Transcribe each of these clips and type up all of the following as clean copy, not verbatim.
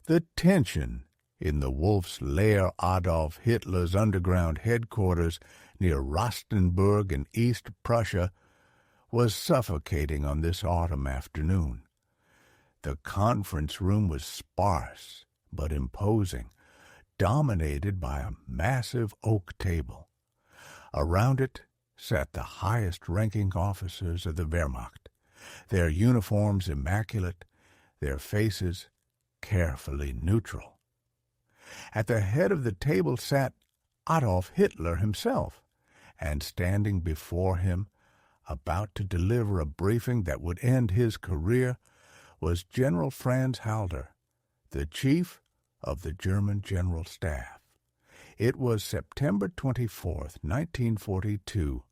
The tension in the Wolf's Lair, Adolf Hitler's underground headquarters near Rastenburg in East Prussia, was suffocating on this autumn afternoon. The conference room was sparse but imposing, dominated by a massive oak table. Around it sat the highest-ranking officers of the Wehrmacht, their uniforms immaculate, their faces carefully neutral. At the head of the table sat Adolf Hitler himself, and standing before him, about to deliver a briefing that would end his career, was General Franz Halder, the chief of the German General Staff. It was September 24th, 1942,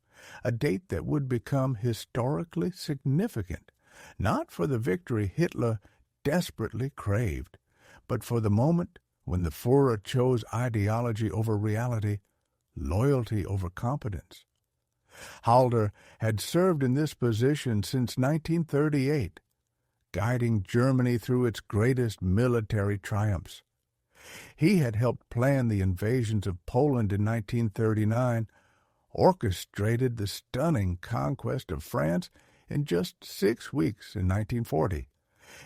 a date that would become historically significant, not for the victory Hitler desperately craved, but for the moment when the Führer chose ideology over reality, loyalty over competence. Halder had served in this position since 1938, guiding Germany through its greatest military triumphs. He had helped plan the invasions of Poland in 1939, orchestrated the stunning conquest of France in just 6 weeks in 1940,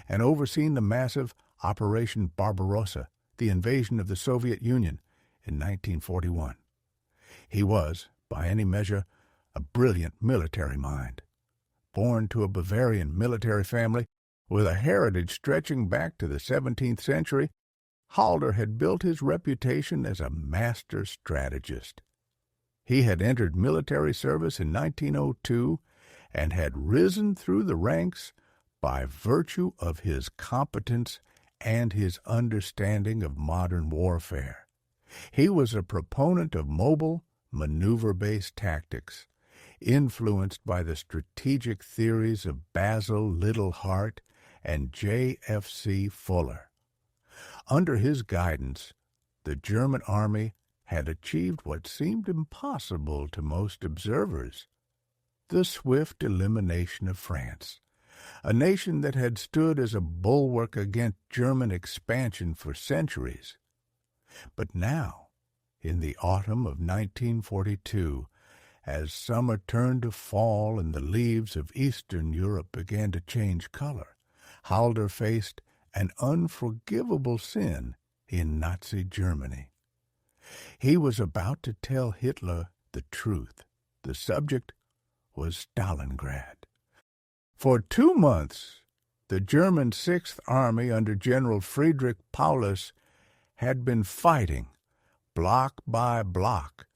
and overseen the massive Operation Barbarossa, the invasion of the Soviet Union, in 1941. He was, by any measure, a brilliant military mind. Born to a Bavarian military family with a heritage stretching back to the 17th century, Halder had built his reputation as a master strategist. He had entered military service in 1902 and had risen through the ranks by virtue of his competence and his understanding of modern warfare. He was a proponent of mobile, maneuver-based tactics, influenced by the strategic theories of Basil Liddell Hart and J.F.C. Fuller. Under his guidance, the German army had achieved what seemed impossible to most observers: the swift elimination of France, a nation that had stood as a bulwark against German expansion for centuries. But now, in the autumn of 1942, as summer turned to fall and the leaves of Eastern Europe began to change color, Halder faced an unforgivable sin in Nazi Germany. He was about to tell Hitler the truth. The subject was Stalingrad. For 2 months, the German Sixth Army under General Friedrich Paulus had been fighting, block by block,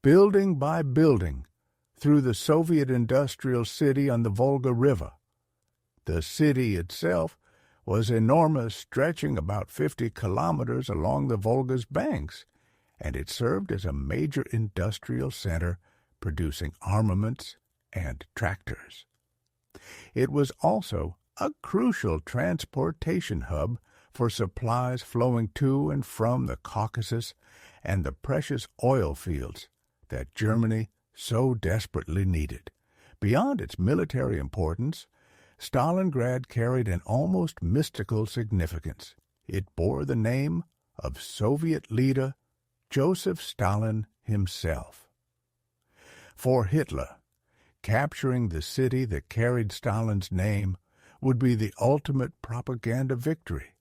building by building, through the Soviet industrial city on the Volga River. The city itself was enormous, stretching about 50 kilometers along the Volga's banks, and it served as a major industrial center producing armaments and tractors. It was also a crucial transportation hub for supplies flowing to and from the Caucasus and the precious oil fields that Germany so desperately needed. Beyond its military importance, Stalingrad carried an almost mystical significance. It bore the name of Soviet leader Joseph Stalin himself. For Hitler, capturing the city that carried Stalin's name would be the ultimate propaganda victory,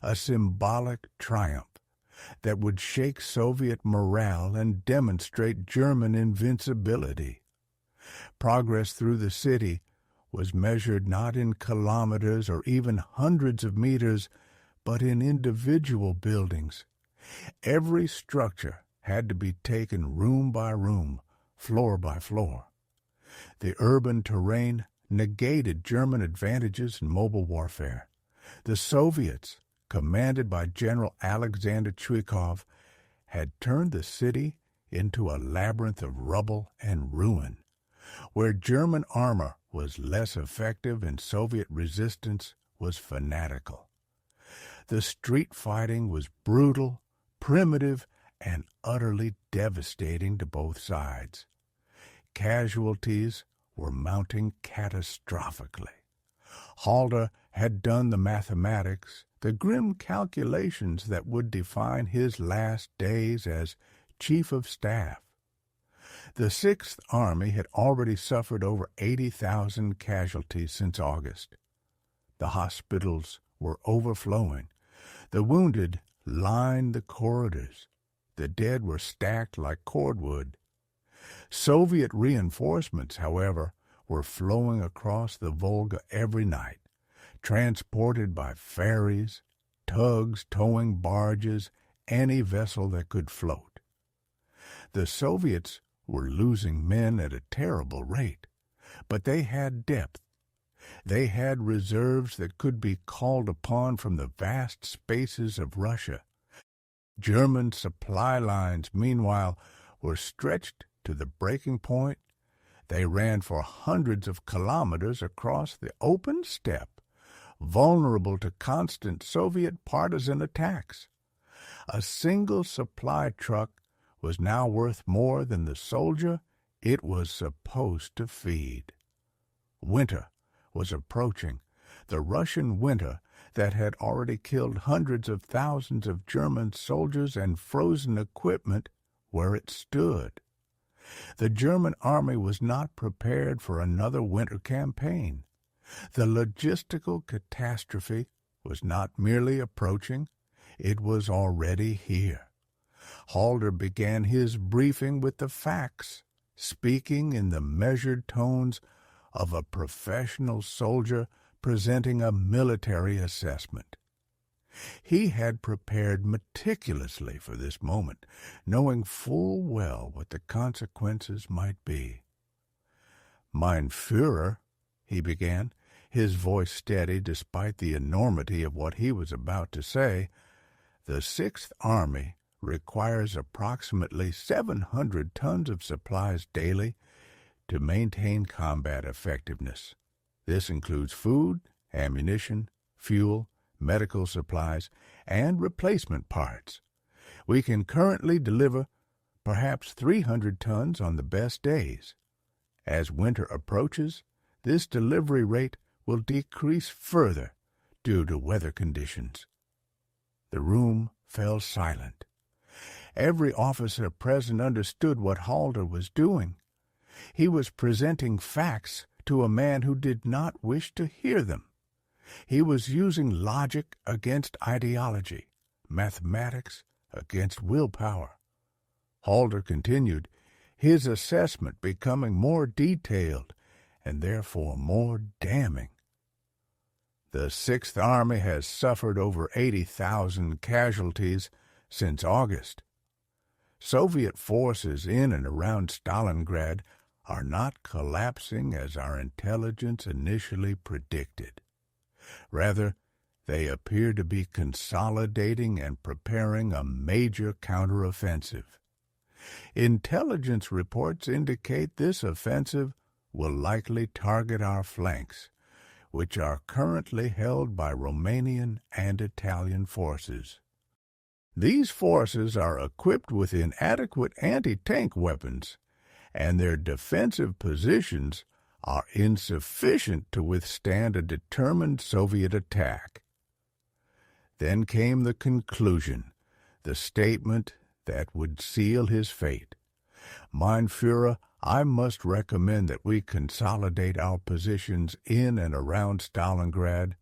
a symbolic triumph that would shake Soviet morale and demonstrate German invincibility. Progress through the city was measured not in kilometers or even hundreds of meters, but in individual buildings. Every structure had to be taken room by room, floor by floor. The urban terrain negated German advantages in mobile warfare. The Soviets, commanded by General Alexander Chuikov, had turned the city into a labyrinth of rubble and ruin, where German armor was less effective and Soviet resistance was fanatical. The street fighting was brutal, primitive, and utterly devastating to both sides. Casualties were mounting catastrophically. Halder had done the mathematics, the grim calculations that would define his last days as Chief of Staff. The Sixth Army had already suffered over 80,000 casualties since August. The hospitals were overflowing. The wounded lined the corridors. The dead were stacked like cordwood. Soviet reinforcements, however, were flowing across the Volga every night, transported by ferries, tugs towing barges, any vessel that could float. The Soviets were losing men at a terrible rate, but they had depth. They had reserves that could be called upon from the vast spaces of Russia. German supply lines, meanwhile, were stretched to the breaking point. They ran for hundreds of kilometers across the open steppe, vulnerable to constant Soviet partisan attacks. A single supply truck was now worth more than the soldier it was supposed to feed. Winter was approaching, the Russian winter that had already killed hundreds of thousands of German soldiers and frozen equipment where it stood. The German army was not prepared for another winter campaign. The logistical catastrophe was not merely approaching, it was already here. Halder began his briefing with the facts, speaking in the measured tones of a professional soldier presenting a military assessment. He had prepared meticulously for this moment, knowing full well what the consequences might be. "Mein Führer," he began, his voice steady despite the enormity of what he was about to say, "the Sixth Army requires approximately 700 tons of supplies daily to maintain combat effectiveness. This includes food, ammunition, fuel, medical supplies, and replacement parts. We can currently deliver perhaps 300 tons on the best days. As winter approaches, this delivery rate will decrease further due to weather conditions." The room fell silent. Every officer present understood what Halder was doing. He was presenting facts to a man who did not wish to hear them. He was using logic against ideology, mathematics against willpower. Halder continued, his assessment becoming more detailed and therefore more damning. "The Sixth Army has suffered over 80,000 casualties since August. Soviet forces in and around Stalingrad are not collapsing as our intelligence initially predicted. Rather, they appear to be consolidating and preparing a major counteroffensive. Intelligence reports indicate this offensive will likely target our flanks, which are currently held by Romanian and Italian forces. These forces are equipped with inadequate anti-tank weapons, and their defensive positions are insufficient to withstand a determined Soviet attack." Then came the conclusion, the statement that would seal his fate. "Mein Führer, I must recommend that we consolidate our positions in and around Stalingrad,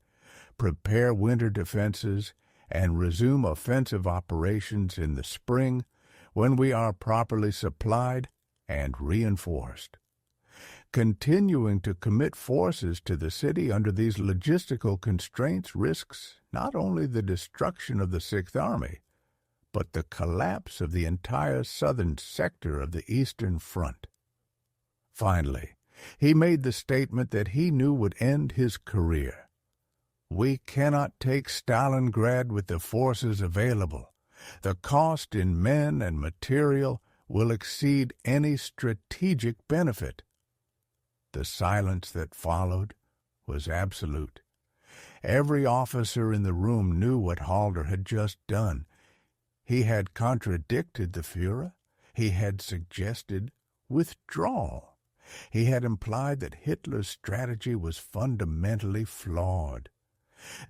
prepare winter defenses, and resume offensive operations in the spring when we are properly supplied and reinforced. Continuing to commit forces to the city under these logistical constraints risks not only the destruction of the Sixth Army, but the collapse of the entire southern sector of the Eastern Front." Finally, he made the statement that he knew would end his career. "We cannot take Stalingrad with the forces available. The cost in men and material will exceed any strategic benefit." The silence that followed was absolute. Every officer in the room knew what Halder had just done. He had contradicted the Führer. He had suggested withdrawal. He had implied that Hitler's strategy was fundamentally flawed.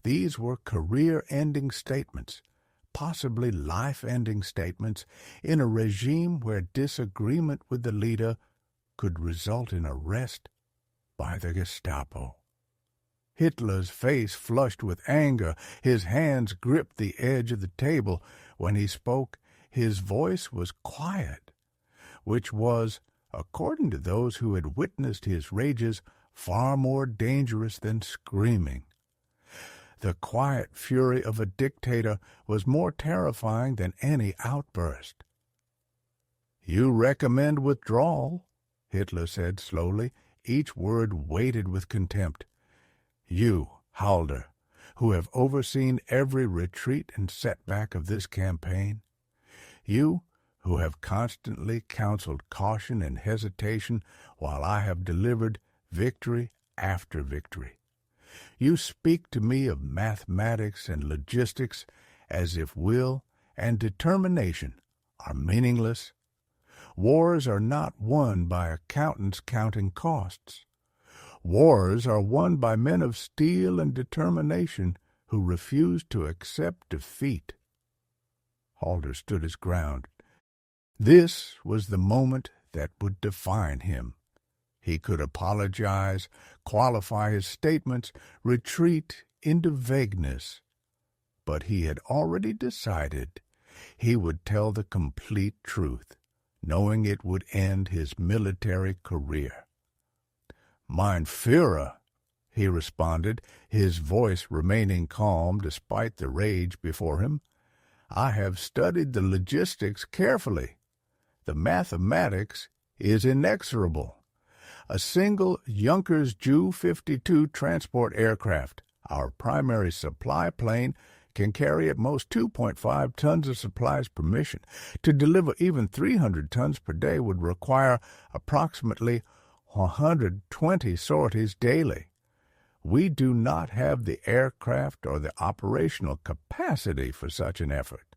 These were career-ending statements, possibly life-ending statements, in a regime where disagreement with the leader could result in arrest by the Gestapo. Hitler's face flushed with anger. His hands gripped the edge of the table. When he spoke, his voice was quiet, which was, according to those who had witnessed his rages, far more dangerous than screaming. The quiet fury of a dictator was more terrifying than any outburst. "You recommend withdrawal," Hitler said slowly, each word weighted with contempt. "You, Halder, who have overseen every retreat and setback of this campaign. You, who have constantly counseled caution and hesitation while I have delivered victory after victory. You speak to me of mathematics and logistics as if will and determination are meaningless. Wars are not won by accountants counting costs. Wars are won by men of steel and determination who refuse to accept defeat." Halder stood his ground. This was the moment that would define him. He could apologize, qualify his statements, retreat into vagueness. But he had already decided he would tell the complete truth, knowing it would end his military career. "Mein Führer," he responded, his voice remaining calm despite the rage before him, "I have studied the logistics carefully. The mathematics is inexorable. A single Junkers Ju-52 transport aircraft, our primary supply plane, can carry at most 2.5 tons of supplies per mission. To deliver even 300 tons per day would require approximately 120 sorties daily. We do not have the aircraft or the operational capacity for such an effort.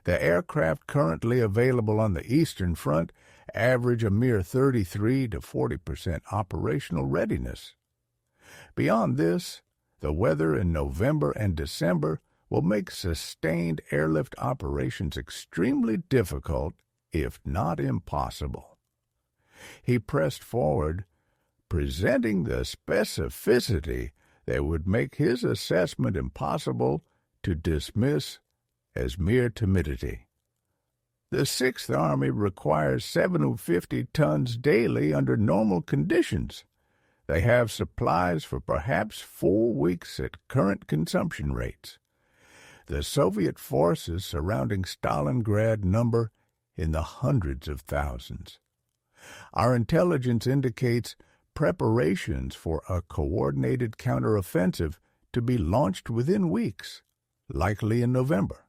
The aircraft currently available on the Eastern Front average a mere 33 to 40% operational readiness. Beyond this, the weather in November and December will make sustained airlift operations extremely difficult, if not impossible." He pressed forward, presenting the specificity that would make his assessment impossible to dismiss as mere timidity. "The Sixth Army requires 750 tons daily under normal conditions. They have supplies for perhaps 4 weeks at current consumption rates. The Soviet forces surrounding Stalingrad number in the hundreds of thousands. Our intelligence indicates preparations for a coordinated counteroffensive to be launched within weeks, likely in November.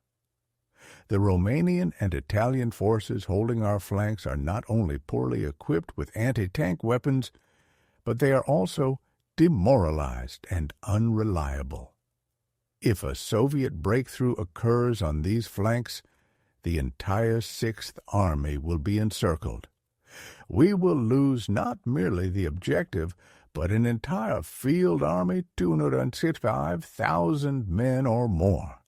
The Romanian and Italian forces holding our flanks are not only poorly equipped with anti-tank weapons, but they are also demoralized and unreliable. If a Soviet breakthrough occurs on these flanks, the entire Sixth Army will be encircled. We will lose not merely the objective, but an entire field army, 265,000 men or more."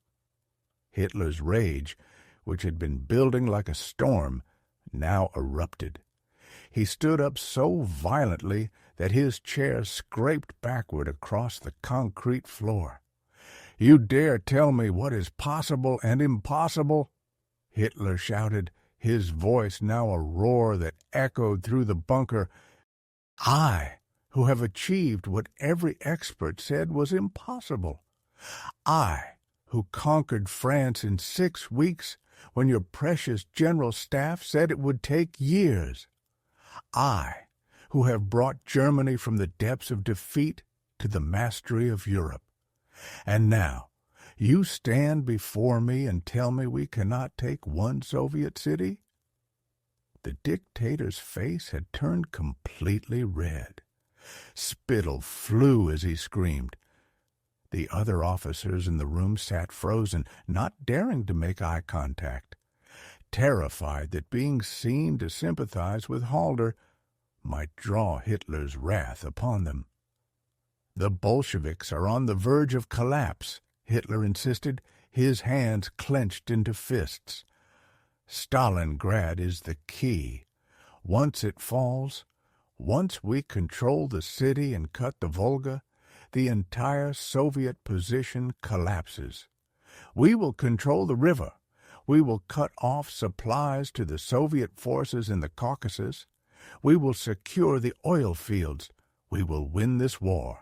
Hitler's rage, which had been building like a storm, now erupted. He stood up so violently that his chair scraped backward across the concrete floor. "You dare tell me what is possible and impossible?" Hitler shouted, his voice now a roar that echoed through the bunker. "I, who have achieved what every expert said was impossible. I, who conquered France in 6 weeks when your precious General Staff said it would take years. I, who have brought Germany from the depths of defeat to the mastery of Europe. And now, you stand before me and tell me we cannot take one Soviet city?" The dictator's face had turned completely red. Spittle flew as he screamed. The other officers in the room sat frozen, not daring to make eye contact, terrified that being seen to sympathize with Halder might draw Hitler's wrath upon them. The Bolsheviks are on the verge of collapse, Hitler insisted, his hands clenched into fists. Stalingrad is the key. Once it falls, once we control the city and cut the Volga, the entire Soviet position collapses. We will control the river. We will cut off supplies to the Soviet forces in the Caucasus. We will secure the oil fields. We will win this war.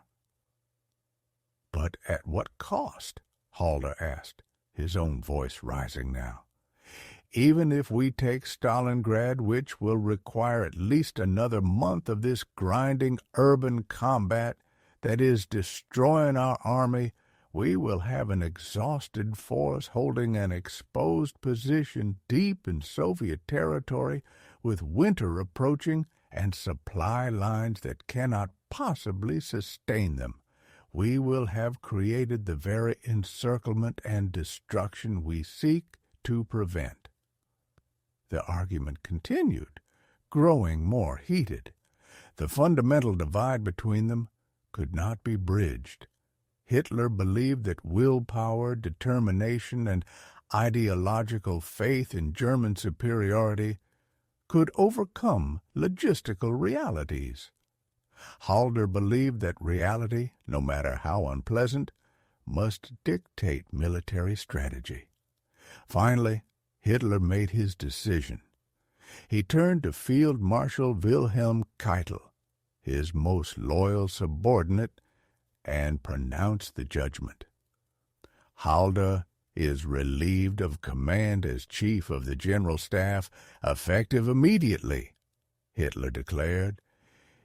But at what cost? Halder asked, his own voice rising now. Even if we take Stalingrad, which will require at least another month of this grinding urban combat that is destroying our army, we will have an exhausted force holding an exposed position deep in Soviet territory with winter approaching and supply lines that cannot possibly sustain them. We will have created the very encirclement and destruction we seek to prevent. The argument continued, growing more heated. The fundamental divide between them could not be bridged. Hitler believed that willpower, determination, and ideological faith in German superiority could overcome logistical realities. Halder believed that reality, no matter how unpleasant, must dictate military strategy. Finally, Hitler made his decision. He turned to Field Marshal Wilhelm Keitel, his most loyal subordinate, and pronounced the judgment. Halder is relieved of command as Chief of the General Staff, effective immediately, Hitler declared.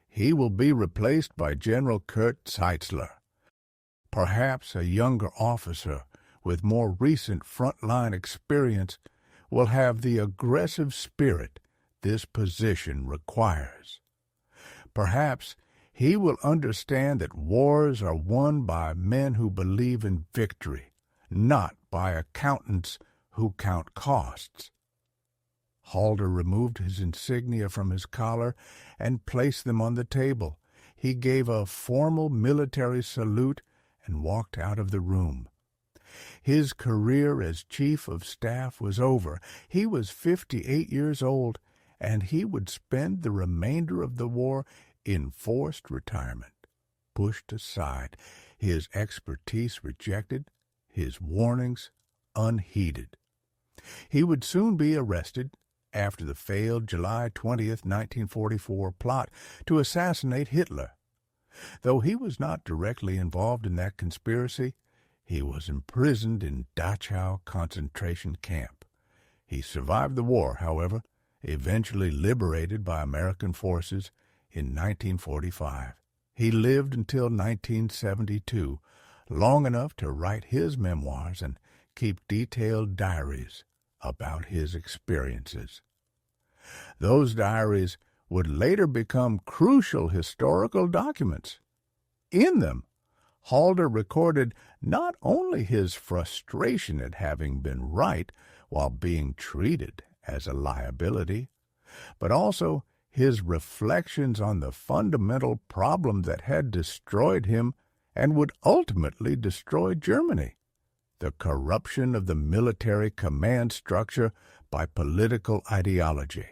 He will be replaced by General Kurt Zeitzler, perhaps a younger officer with more recent front-line experience will have the aggressive spirit this position requires. Perhaps he will understand that wars are won by men who believe in victory, not by accountants who count costs. Halder removed his insignia from his collar and placed them on the table. He gave a formal military salute and walked out of the room. His career as Chief of Staff was over. He was 58 years old, and he would spend the remainder of the war in forced retirement, pushed aside, his expertise rejected, his warnings unheeded. He would soon be arrested after the failed July 20th, 1944 plot to assassinate Hitler. Though he was not directly involved in that conspiracy, he was imprisoned in Dachau concentration camp. He survived the war, however, eventually liberated by American forces in 1945. He lived until 1972, long enough to write his memoirs and keep detailed diaries about his experiences. Those diaries would later become crucial historical documents. In them, Halder recorded not only his frustration at having been right while being treated as a liability, but also his reflections on the fundamental problem that had destroyed him and would ultimately destroy Germany: the corruption of the military command structure by political ideology.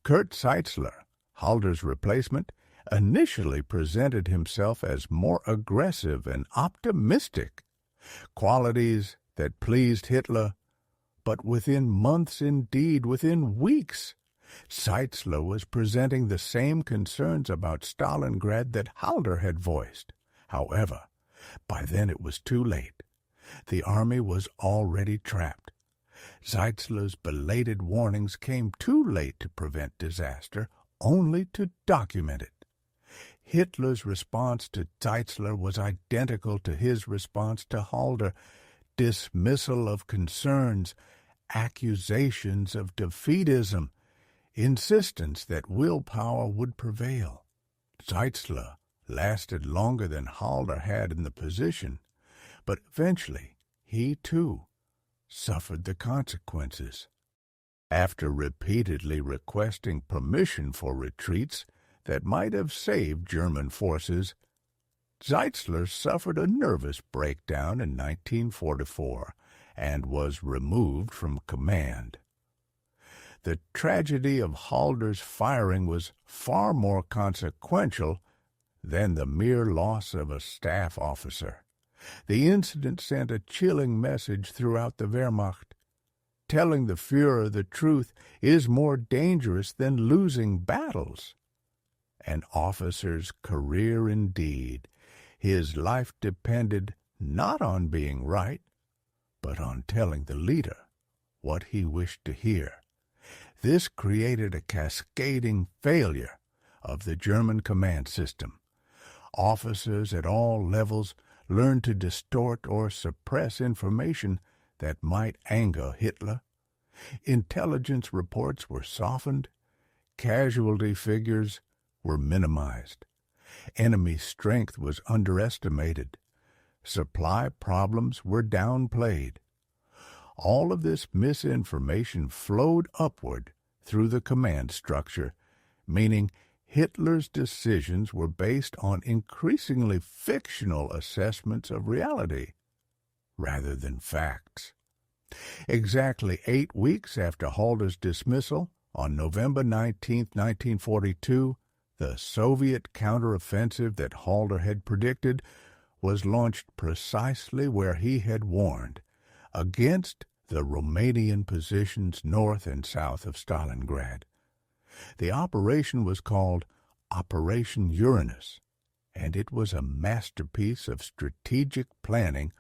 Kurt Zeitzler, Halder's replacement, initially presented himself as more aggressive and optimistic, qualities that pleased Hitler, but within months, indeed within weeks, Zeitzler was presenting the same concerns about Stalingrad that Halder had voiced. However, by then it was too late. The army was already trapped. Zeitzler's belated warnings came too late to prevent disaster, only to document it. Hitler's response to Zeitzler was identical to his response to Halder: dismissal of concerns, accusations of defeatism, insistence that willpower would prevail. Zeitzler lasted longer than Halder had in the position, but eventually he, too, suffered the consequences. After repeatedly requesting permission for retreats that might have saved German forces, Zeitzler suffered a nervous breakdown in 1944 and was removed from command. The tragedy of Halder's firing was far more consequential than the mere loss of a staff officer. The incident sent a chilling message throughout the Wehrmacht. Telling the Führer the truth is more dangerous than losing battles. An officer's career indeed. His life depended not on being right, but on telling the leader what he wished to hear. This created a cascading failure of the German command system. Officers at all levels learned to distort or suppress information that might anger Hitler. Intelligence reports were softened. Casualty figures were minimized. Enemy strength was underestimated. Supply problems were downplayed. All of this misinformation flowed upward through the command structure, meaning Hitler's decisions were based on increasingly fictional assessments of reality rather than facts. Exactly 8 weeks after Halder's dismissal, on November 19, 1942, the Soviet counteroffensive that Halder had predicted was launched precisely where he had warned, against the Romanian positions north and south of Stalingrad. The operation was called Operation Uranus, and it was a masterpiece of strategic planning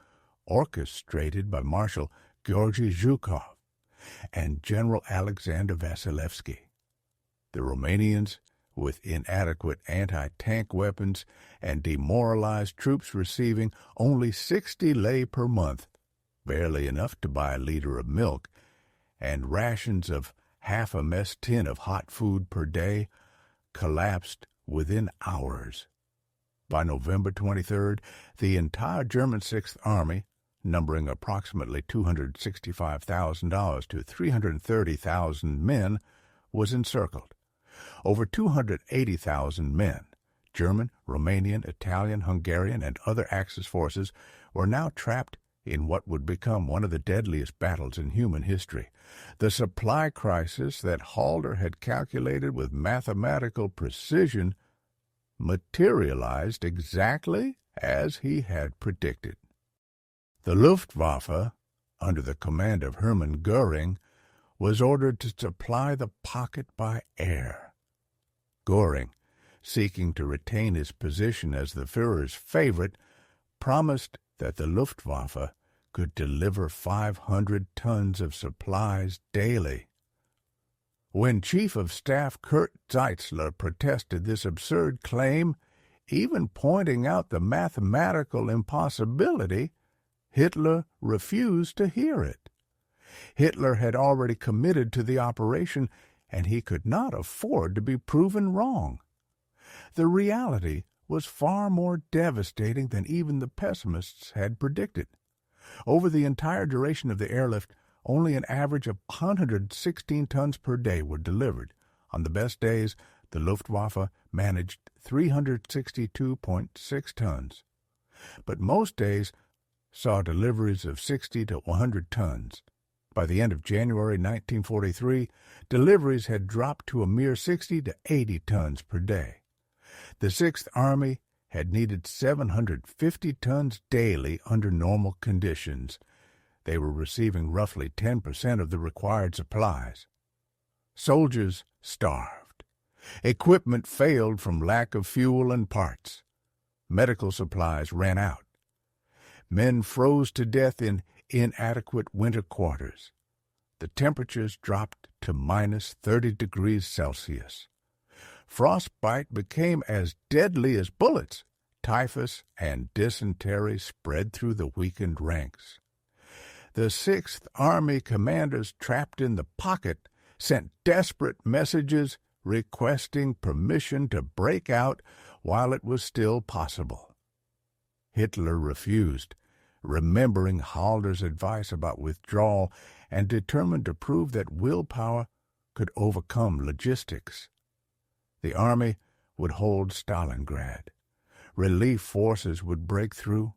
orchestrated by Marshal Georgy Zhukov and General Alexander Vasilevsky. The Romanians, with inadequate anti-tank weapons and demoralized troops receiving only 60 lei per month, barely enough to buy a liter of milk, and rations of half a mess tin of hot food per day, collapsed within hours. By November 23rd, the entire German Sixth Army, numbering approximately 265,000 to 330,000 men, was encircled. Over 280,000 men, German, Romanian, Italian, Hungarian, and other Axis forces, were now trapped in what would become one of the deadliest battles in human history. The supply crisis that Halder had calculated with mathematical precision materialized exactly as he had predicted. The Luftwaffe, under the command of Hermann Göring, was ordered to supply the pocket by air. Göring, seeking to retain his position as the Führer's favorite, promised that the Luftwaffe could deliver 500 tons of supplies daily. When Chief of Staff Kurt Zeitzler protested this absurd claim, even pointing out the mathematical impossibility, Hitler refused to hear it. Hitler had already committed to the operation, and he could not afford to be proven wrong. The reality was far more devastating than even the pessimists had predicted. Over the entire duration of the airlift, only an average of 116 tons per day were delivered. On the best days, the Luftwaffe managed 362.6 tons. But most days saw deliveries of 60 to 100 tons. By the end of January 1943, deliveries had dropped to a mere 60 to 80 tons per day. The Sixth Army had needed 750 tons daily under normal conditions. They were receiving roughly 10% of the required supplies. Soldiers starved. Equipment failed from lack of fuel and parts. Medical supplies ran out. Men froze to death in inadequate winter quarters. The temperatures dropped to minus 30 degrees Celsius. Frostbite became as deadly as bullets. Typhus and dysentery spread through the weakened ranks. The Sixth Army commanders trapped in the pocket sent desperate messages requesting permission to break out while it was still possible. Hitler refused, remembering Halder's advice about withdrawal and determined to prove that willpower could overcome logistics. The army would hold Stalingrad. Relief forces would break through.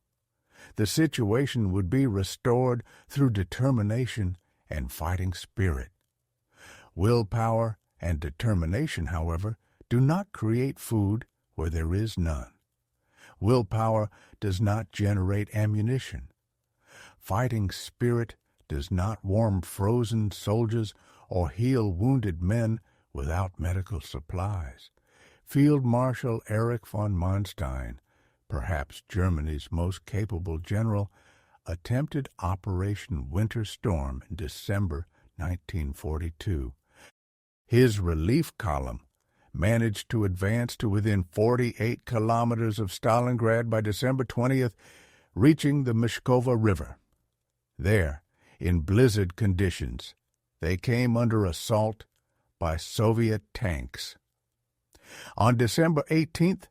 The situation would be restored through determination and fighting spirit. Willpower and determination, however, do not create food where there is none. Willpower does not generate ammunition. Fighting spirit does not warm frozen soldiers or heal wounded men without medical supplies. Field Marshal Erich von Manstein, perhaps Germany's most capable general, attempted Operation Winter Storm in December 1942. His relief column managed to advance to within 48 kilometers of Stalingrad by December 20th, reaching the Mishkova River. There, in blizzard conditions, they came under assault by Soviet tanks. On December 18th,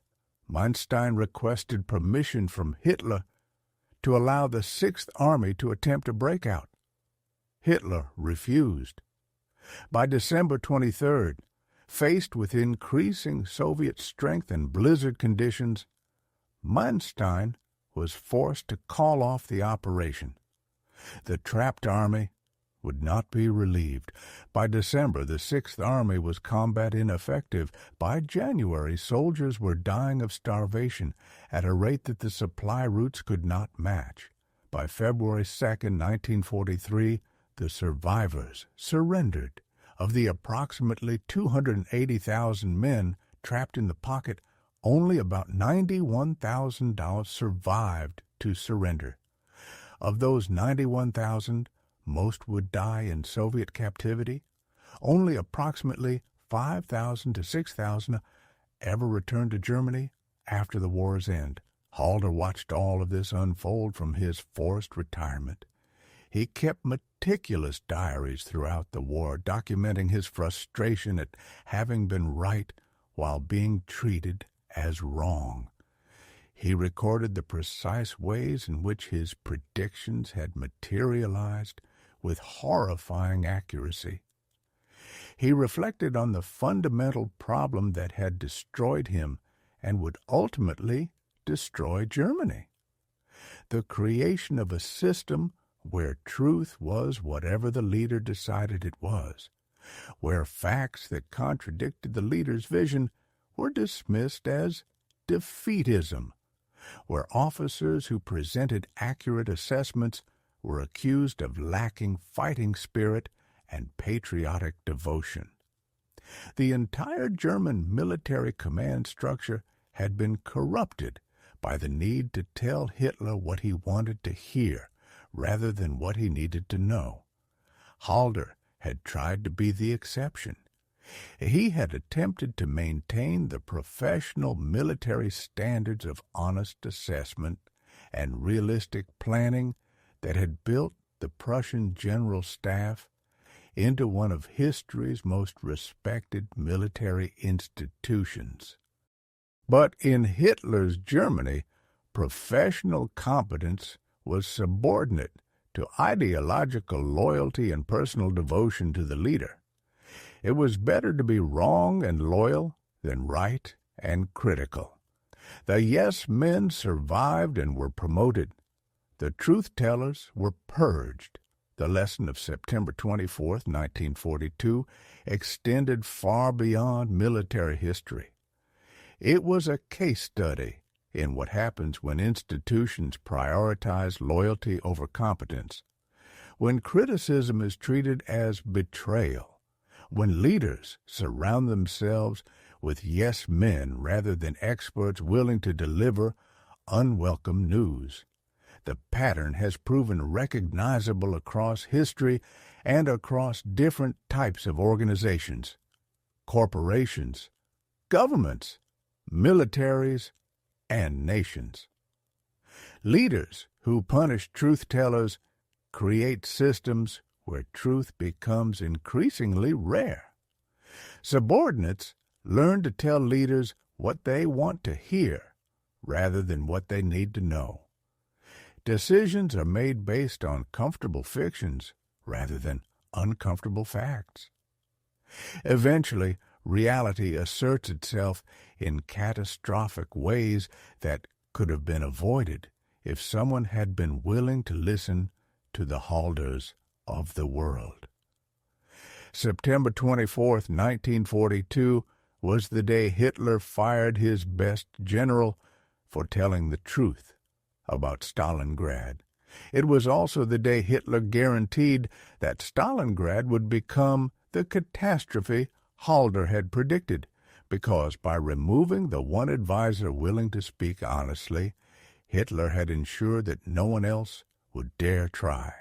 Manstein requested permission from Hitler to allow the Sixth Army to attempt a breakout. Hitler refused. By December 23rd, faced with increasing Soviet strength and blizzard conditions, Manstein was forced to call off the operation. The trapped army would not be relieved. By December, the Sixth Army was combat ineffective. By January, soldiers were dying of starvation at a rate that the supply routes could not match. By February 2nd, 1943, the survivors surrendered. Of the approximately 280,000 men trapped in the pocket, only about 91,000 survived to surrender. Of those 91,000, most would die in Soviet captivity. Only approximately 5,000 to 6,000 ever returned to Germany after the war's end. Halder watched all of this unfold from his forced retirement. He kept meticulous diaries throughout the war, documenting his frustration at having been right while being treated as wrong. He recorded the precise ways in which his predictions had materialized with horrifying accuracy. He reflected on the fundamental problem that had destroyed him and would ultimately destroy Germany: the creation of a system where truth was whatever the leader decided it was, where facts that contradicted the leader's vision were dismissed as defeatism, where officers who presented accurate assessments were accused of lacking fighting spirit and patriotic devotion. The entire German military command structure had been corrupted by the need to tell Hitler what he wanted to hear rather than what he needed to know. Halder had tried to be the exception. He had attempted to maintain the professional military standards of honest assessment and realistic planning that had built the Prussian General Staff into one of history's most respected military institutions. But in Hitler's Germany, professional competence was subordinate to ideological loyalty and personal devotion to the leader. It was better to be wrong and loyal than right and critical. The yes men survived and were promoted. The truth-tellers were purged. The lesson of September 24, 1942, extended far beyond military history. It was a case study in what happens when institutions prioritize loyalty over competence, when criticism is treated as betrayal, when leaders surround themselves with yes men rather than experts willing to deliver unwelcome news. The pattern has proven recognizable across history and across different types of organizations: corporations, governments, militaries, and nations. Leaders who punish truth-tellers create systems where truth becomes increasingly rare. Subordinates learn to tell leaders what they want to hear rather than what they need to know. Decisions are made based on comfortable fictions rather than uncomfortable facts. Eventually, reality asserts itself in catastrophic ways that could have been avoided if someone had been willing to listen to the Halders of the world. September 24th, 1942, was the day Hitler fired his best general for telling the truth about Stalingrad. It was also the day Hitler guaranteed that Stalingrad would become the catastrophe Halder had predicted, because by removing the one advisor willing to speak honestly, Hitler had ensured that no one else would dare try.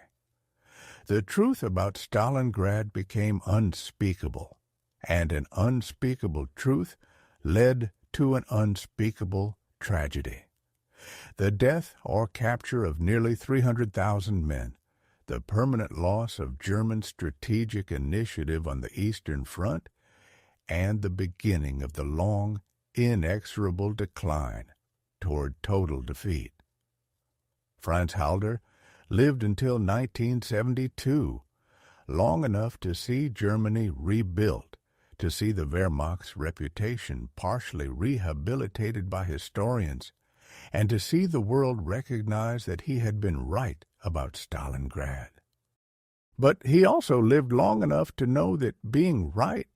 The truth about Stalingrad became unspeakable, and an unspeakable truth led to an unspeakable tragedy. The death or capture of nearly 300,000 men, the permanent loss of German strategic initiative on the Eastern Front, and the beginning of the long, inexorable decline toward total defeat. Franz Halder lived until 1972, long enough to see Germany rebuilt, to see the Wehrmacht's reputation partially rehabilitated by historians, and to see the world recognize that he had been right about Stalingrad. But he also lived long enough to know that being right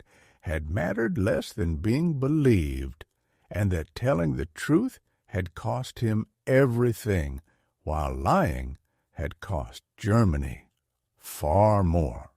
had mattered less than being believed, and that telling the truth had cost him everything, while lying had cost Germany far more.